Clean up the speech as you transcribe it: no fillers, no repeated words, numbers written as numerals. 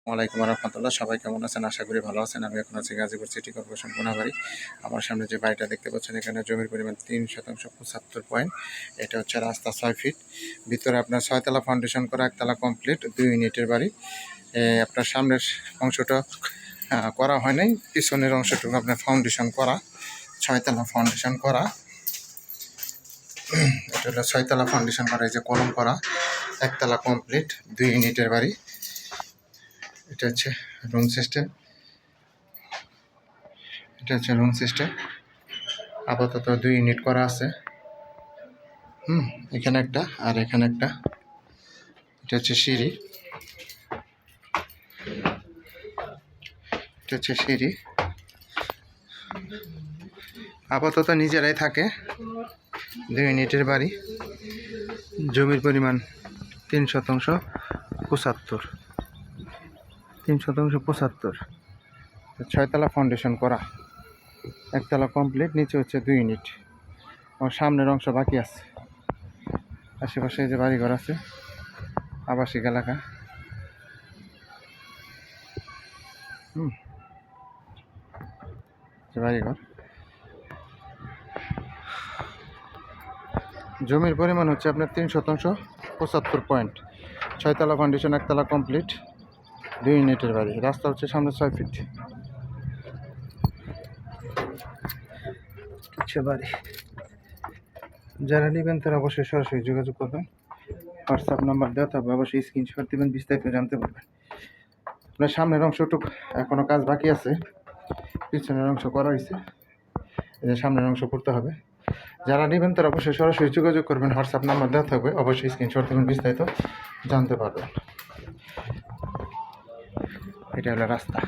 ওয়ালাইকুম রহমতুল্লাহ। সবাই কেমন আছেন? আশা করি ভালো আছেন। আমি এখন আছি গাজীপুর সিটি কর্পোরেশন কোনাবাড়ি। আমার সামনে যে বাড়িটা দেখতে পাচ্ছেন, এখানে জমির পরিমাণ 3% 75 পয়েন্ট। এটা হচ্ছে রাস্তা 6 ফিট, ভিতরে আপনার 6 তলা ফাউন্ডেশন করা, 1 তলা কমপ্লিট, 2 ইউনিটের বাড়ি। আপনার সামনের অংশটা করা হয় নাই, পিছনের অংশটুকু আপনার ফাউন্ডেশন করা, 6 তলা ফাউন্ডেশন করা। এটা হলো 6 তলা ফাউন্ডেশন করা, এই যে কলম করা, 1 তলা কমপ্লিট, 2 ইউনিটের বাড়ি। এটা হচ্ছে রুম সিস্টেম, আপাতত 2 ইউনিট করা আছে। এখানে একটা আর এখানে একটা। এটা হচ্ছে সিঁড়ি, আপাতত নিজেরাই থাকে। 2 ইউনিটের বাড়ি, জমির পরিমাণ 3/75, 6 তলা ফাউন্ডেশন করা, 1 তলা কমপ্লিট, নিচে হচ্ছে 2 ইউনিট। আমার সামনের অংশ বাকি আছে। আশেপাশে যে বাড়িঘর আছে, আবাসিক এলাকা। বাড়িঘর, জমির পরিমাণ হচ্ছে আপনার 3/75 পয়েন্ট, 6 তলা ফাউন্ডেশন, 1 তলা কমপ্লিট, 2 ইউনিটের বাড়ি। রাস্তা হচ্ছে সামনে 6 ফিট। বাড়ি যারা নেবেন তারা অবশ্যই সরাসরি যোগাযোগ করবেন। হোয়াটসঅ্যাপ নাম্বার দেওয়া থাকবে, অবশ্যই স্ক্রিনশট দেবেন, বিস্তারিত জানতে পারবেন। আপনার সামনের অংশটুকু এখনও কাজ বাকি আছে, পিছনের অংশ করা হয়েছে, এই যে সামনের অংশ করতে হবে। যারা নেবেন তারা অবশ্যই সরাসরি যোগাযোগ করবেন, হোয়াটসঅ্যাপ নাম্বার দেওয়া থাকবে, অবশ্যই স্ক্রিনশট দেবেন, বিস্তারিত জানতে পারবেন। এটা হলো রাস্তা।